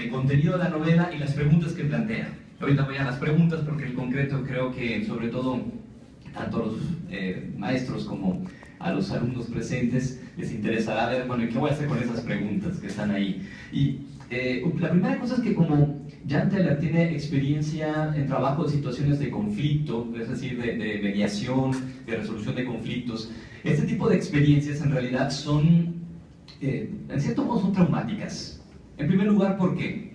el contenido de la novela y las preguntas que plantea. Ahorita voy a las preguntas porque en concreto creo que sobre todo tanto a los maestros como a los alumnos presentes les interesará ver, bueno, ¿qué voy a hacer con esas preguntas que están ahí? Y la primera cosa es que como Jan Teller tiene experiencia en trabajo de situaciones de conflicto, es decir, de mediación, de resolución de conflictos, este tipo de experiencias en realidad son, en cierto modo, son traumáticas. En primer lugar, ¿por qué?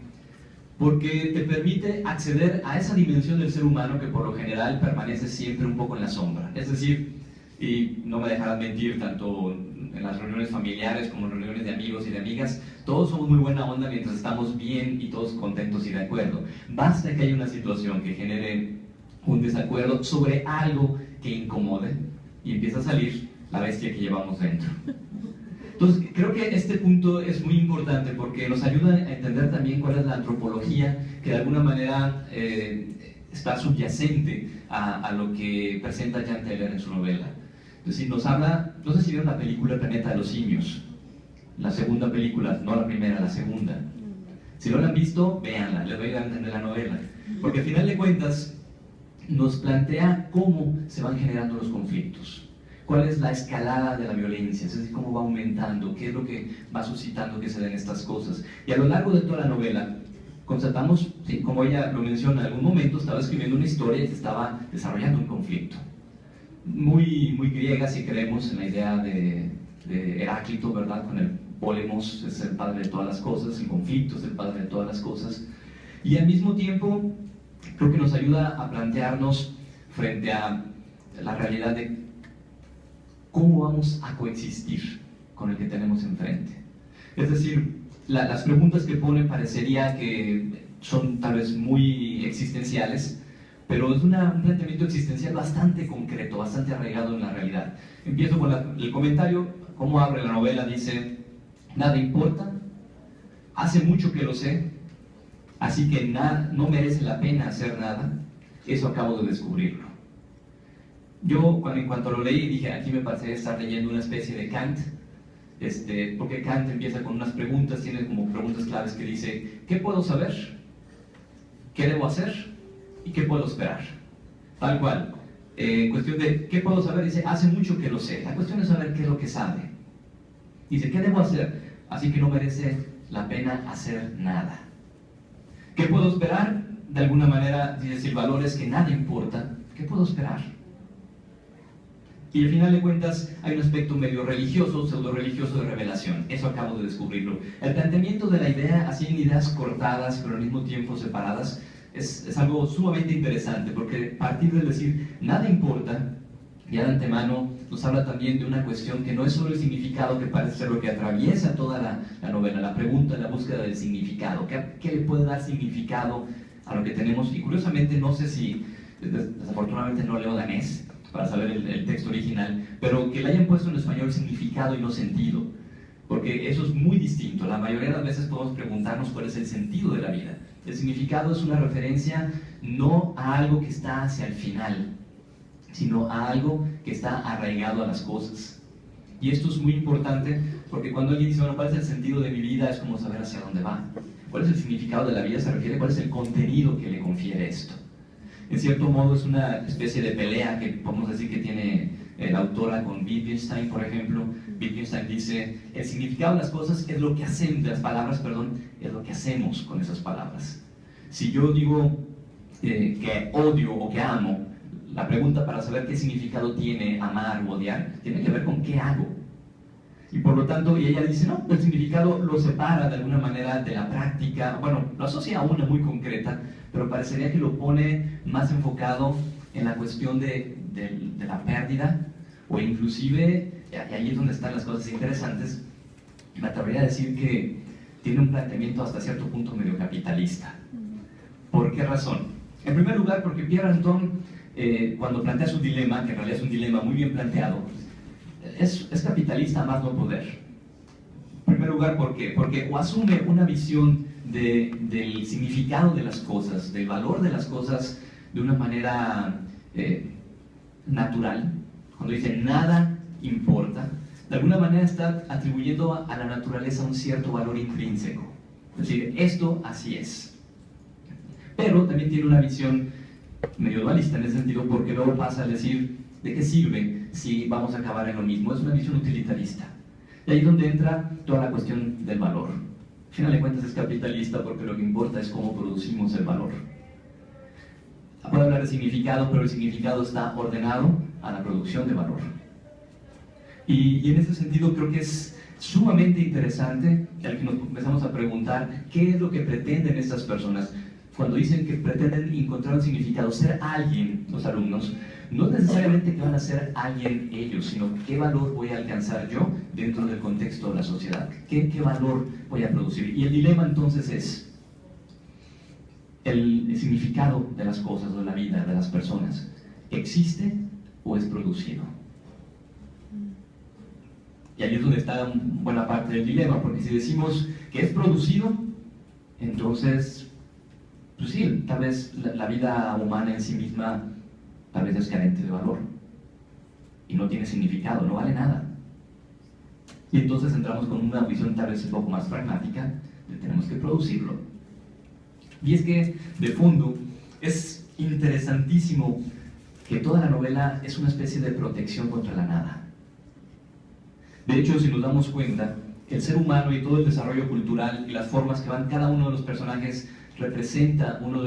Porque te permite acceder a esa dimensión del ser humano que por lo general permanece siempre un poco en la sombra. Es decir, y no me dejarán mentir, tanto en las reuniones familiares como en reuniones de amigos y de amigas, todos somos muy buena onda mientras estamos bien y todos contentos y de acuerdo. Basta que haya una situación que genere un desacuerdo sobre algo que incomode y empieza a salir la bestia que llevamos dentro. Entonces, creo que este punto es muy importante porque nos ayuda a entender también cuál es la antropología que de alguna manera está subyacente a lo que presenta Jan Teller en su novela. Es decir, nos habla, no sé si vieron la película El planeta de los simios, la segunda película, no la primera, la segunda. Si no la han visto, véanla, les voy a entender la novela. Porque al final de cuentas nos plantea cómo se van generando los conflictos. ¿Cuál es la escalada de la violencia? Es decir, cómo va aumentando, qué es lo que va suscitando que se den estas cosas. Y a lo largo de toda la novela, constatamos, sí, como ella lo menciona, en algún momento estaba escribiendo una historia y se estaba desarrollando un conflicto. Muy griega, si creemos en la idea de Heráclito, ¿verdad? Con el Polemos, es el padre de todas las cosas, el conflicto es el padre de todas las cosas. Y al mismo tiempo, creo que nos ayuda a plantearnos frente a la realidad de cómo vamos a coexistir con el que tenemos enfrente. Es decir, las preguntas que pone parecería que son tal vez muy existenciales, pero es un planteamiento existencial bastante concreto, bastante arraigado en la realidad. Empiezo con el comentario, cómo abre la novela, dice: nada importa, hace mucho que lo sé, así que no merece la pena hacer nada, eso acabo de descubrirlo. Yo, en cuanto lo leí, dije, aquí me parece estar leyendo una especie de Kant, porque Kant empieza con unas preguntas, tiene como preguntas claves que dice: ¿qué puedo saber? ¿Qué debo hacer? ¿Y qué puedo esperar? Tal cual. Cuestión de ¿qué puedo saber? Dice, hace mucho que lo sé. La cuestión es saber qué es lo que sabe. Dice, ¿qué debo hacer? Así que no merece la pena hacer nada. ¿Qué puedo esperar? De alguna manera, dice, si el valor es que nada importa, ¿qué puedo esperar? Y al final de cuentas hay un aspecto medio religioso, pseudo-religioso de revelación. Eso acabo de descubrirlo. El planteamiento de la idea, así en ideas cortadas, pero al mismo tiempo separadas, es algo sumamente interesante, porque partir del decir nada importa, ya de antemano nos habla también de una cuestión que no es solo el significado, que parece ser lo que atraviesa toda la novela, la pregunta, la búsqueda del significado. ¿Qué le puede dar significado a lo que tenemos? Y curiosamente, no sé si, desafortunadamente no leo danés para saber el texto original, pero que le hayan puesto en español significado y no sentido, porque eso es muy distinto. La mayoría de las veces podemos preguntarnos cuál es el sentido de la vida. El significado es una referencia no a algo que está hacia el final, sino a algo que está arraigado a las cosas. Y esto es muy importante porque cuando alguien dice, bueno, ¿cuál es el sentido de mi vida? Es como saber hacia dónde va. ¿Cuál es el significado de la vida? Se refiere a cuál es el contenido que le confiere esto. En cierto modo es una especie de pelea que podemos decir que tiene la autora con Wittgenstein, por ejemplo. Wittgenstein dice, el significado de las cosas es lo que hacen, de las palabras, perdón, es lo que hacemos con esas palabras. Si yo digo que odio o que amo, la pregunta para saber qué significado tiene amar o odiar, tiene que ver con qué hago. Y por lo tanto, y ella dice, no, el significado lo separa de alguna manera de la práctica, bueno, lo asocia a una muy concreta, pero parecería que lo pone más enfocado en la cuestión de la pérdida, o inclusive, y ahí es donde están las cosas interesantes, me atrevería a decir que tiene un planteamiento hasta cierto punto medio capitalista. ¿Por qué razón? En primer lugar, porque Pierre Anton, cuando plantea su dilema, que en realidad es un dilema muy bien planteado, es capitalista más no poder. En primer lugar, ¿por qué? Porque o asume una visión del significado de las cosas, del valor de las cosas de una manera natural, cuando dice nada importa, de alguna manera está atribuyendo a la naturaleza un cierto valor intrínseco. Es decir, esto así es. Pero también tiene una visión medio dualista en ese sentido, porque luego pasa a decir, ¿de qué sirve si vamos a acabar en lo mismo? Es una visión utilitarista. Y ahí es donde entra toda la cuestión del valor. Al final de cuentas es capitalista porque lo que importa es cómo producimos el valor. Puedo hablar de significado, pero el significado está ordenado a la producción de valor. Y en ese sentido creo que es sumamente interesante al que nos empezamos a preguntar qué es lo que pretenden estas personas. Cuando dicen que pretenden encontrar un significado, ser alguien, los alumnos, no necesariamente que van a ser alguien ellos, sino qué valor voy a alcanzar yo dentro del contexto de la sociedad, qué valor voy a producir. Y el dilema entonces es el significado de las cosas, de la vida, de las personas, ¿existe o es producido? Y ahí es donde está buena parte del dilema, porque si decimos que es producido, entonces, pues sí, tal vez la vida humana en sí misma tal vez es carente de valor y no tiene significado, no vale nada. Y entonces entramos con una visión tal vez un poco más pragmática de tenemos que producirlo. Y es que, de fondo, es interesantísimo que toda la novela es una especie de protección contra la nada. De hecho, si nos damos cuenta, el ser humano y todo el desarrollo cultural y las formas que van cada uno de los personajes representa uno de los